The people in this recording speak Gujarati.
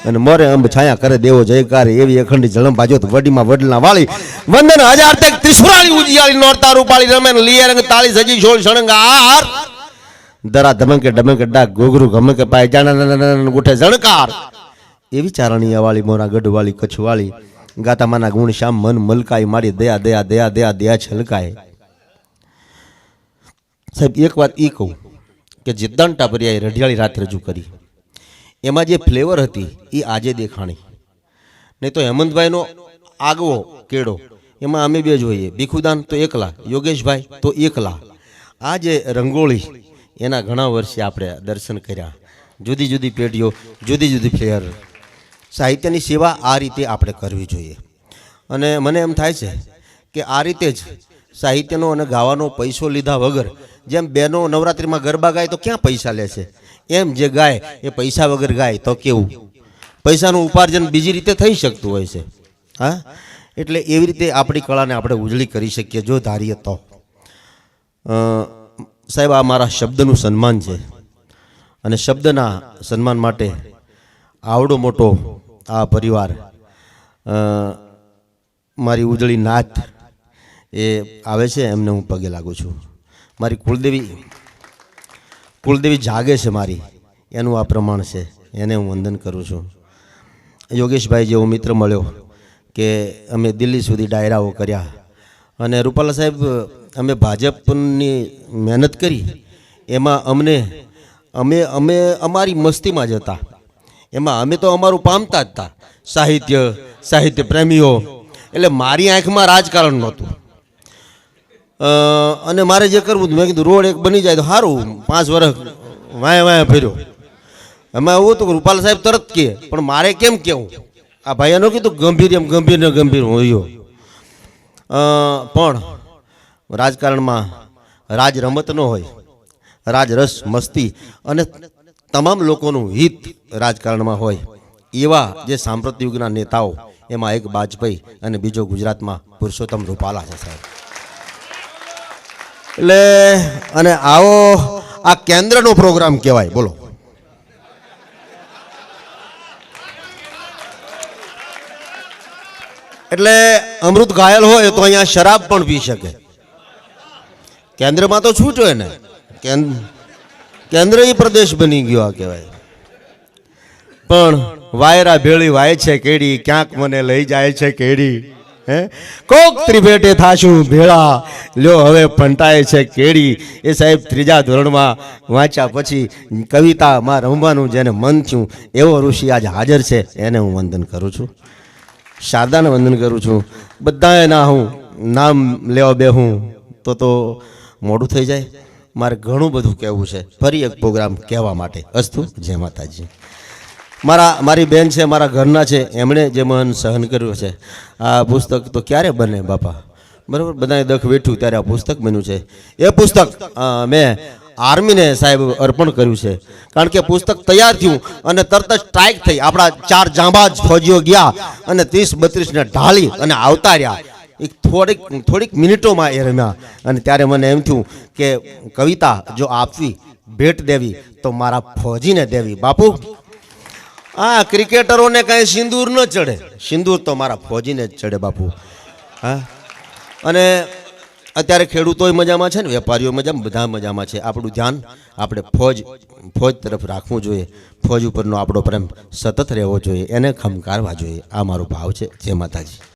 અને મોરે અંબ છાયા કરે દેવો જયકાર એવી અખંડી જળમ બાજોત વડીમાં વડલા વાળી વંદન હજાર તક ત્રિશુરાળી ઉજિયાળી નોરતા રૂપાળી રમેન લીએ રંગ તાળી સજી છોડ શણગાર દરા ધમકે ડમકે ડાક ગોગરું ગમકે પાય જાણા ઉઠે જણકાર એવી ચારણી વાળી મોરા ગઢવાળી કચ્છવાળી ગાતા માના ગુણ શ્યામ મન મલકાઈ મારી દયા દયા દયા દયા દયા છલકાય સાહેબ એક વાત એ કહું કે જે દંટા ભર્યા રઢિયાળી રાત રજૂ કરી એમાં જે ફ્લેવર હતી એ આજે દેખાણી નહીં તો હેમંતભાઈનો આગવો કેળો એમાં અમે બે જોઈએ ભીખુદાન તો એકલા યોગેશભાઈ તો એકલા આ જે રંગોળી એના ઘણા વર્ષે આપણે દર્શન કર્યા જુદી જુદી પેઢીઓ જુદી જુદી ફ્લેવર સાહિત્યની સેવા આ રીતે આપણે કરવી જોઈએ અને મને એમ થાય છે કે આ રીતે જ સાહિત્યનો અને ગાવાનો પૈસો લીધા વગર જેમ બહેનો નવરાત્રિમાં ગરબા ગાય તો ક્યાં પૈસા લે છે એમ જે ગાય એ પૈસા વગર ગાય તો કેવું પૈસાનું ઉપાર્જન બીજી રીતે થઈ શકતું હોય છે હા એટલે એવી રીતે આપણી કળાને આપણે ઉજળી કરી શકીએ જો ધારીએ તો સાહેબ આ મારા શબ્દનું સન્માન છે અને શબ્દના સન્માન માટે આવડો મોટો આ પરિવાર મારી ઉજળી નાત એ આવે છે એમને હું પગે લાગુ છું મારી કુળદેવી જાગે છે મારી એનું આ પ્રમાણ છે એને હું વંદન કરું છું યોગેશભાઈ જેવો મિત્ર મળ્યો કે અમે દિલ્હી સુધી ડાયરાઓ કર્યા અને રૂપાલા સાહેબ અમે ભાજપની મહેનત કરી એમાં અમે અમારી મસ્તીમાં જ હતા એમાં અમે તો અમારું પામતા જ હતા સાહિત્ય પ્રેમીઓ એટલે મારી આંખમાં રાજકારણ નહોતું અને મારે જે કરવું હતું મેં કીધું રોડ એક બની જાય તો સારું 5 વર્ષ વાયા ફેર્યો એમાં એવું હતું કે રૂપાલા સાહેબ તરત કહે પણ મારે કેમ કહેવું આ ભાઈઓનું કીધું ગંભીર હોયો પણ રાજકારણમાં રાજ રમત ન હોય રાજ રસ મસ્તી અને તમામ લોકોનું હિત રાજકારણમાં હોય એવા જે સાંપ્રત યુગના નેતાઓ એમાં એક વાજપેયી અને બીજો ગુજરાતમાં પુરુષોત્તમ રૂપાલા છે સાહેબ એટલે અને આવો આ કેન્દ્રનો પ્રોગ્રામ કહેવાય બોલો એટલે અમૃત ઘાયલ હોય તો અહીંયા શરાબ પણ પી શકે કેન્દ્રમાં તો છૂટ હોય ને કેન્દ્ર પ્રદેશ બની ગયો આ કહેવાય પણ વાયરા ભેળી વાય છે કેડી ક્યાંક મને લઈ જાય છે કેડી હે કોક ત્રિભેટે થાશું ભેળા લ્યો હવે ફંટાય છે કેડી એ સાહેબ 3જા ધોરણમાં વાંચ્યા પછી કવિતામાં રમવાનું જેને મન થયું એવો ઋષિ આજે હાજર છે એને હું વંદન કરું છું શારદાને વંદન કરું છું બધાએ ના હું નામ લેવા બેહું તો મોડું થઈ જાય મારે ઘણું બધું કહેવું છે ફરી એક પ્રોગ્રામ કહેવા માટે અસ્તુ જય માતાજી મારી બેન છે મારા ઘરના છે એમણે જે મન સહન કર્યું છે આ પુસ્તક તો ક્યારે બને બાપા બરાબર બધાએ દખ વેઠ્યું ત્યારે આ પુસ્તક બન્યું છે એ પુસ્તક મેં આર્મીને સાહેબ અર્પણ કર્યું છે કારણ કે પુસ્તક તૈયાર થયું અને તરત જ સ્ટ્રાઇક થઈ આપણા 4 જાંબાજ ફોજીઓ ગયા અને 30-32 ને ઢાળી અને આવતા રહ્યા એક થોડીક મિનિટોમાં એ રમ્યા અને ત્યારે મને એમ થયું કે કવિતા જો આપવી ભેટ દેવી તો મારા ફોજીને દેવી બાપુ આ ક્રિકેટરોને કાંઈ સિંદૂર ન ચડે સિંદૂર તો મારા ફોજીને જ ચડે બાપુ હા અને અત્યારે ખેડૂતોય મજામાં છે ને વેપારીઓ મજામાં બધા મજામાં છે આપણું ધ્યાન આપણે ફોજ તરફ રાખવું જોઈએ ફોજ ઉપરનો આપણો પ્રેમ સતત રહેવો જોઈએ એને ખમકારવા જોઈએ આ મારો ભાવ છે જય માતાજી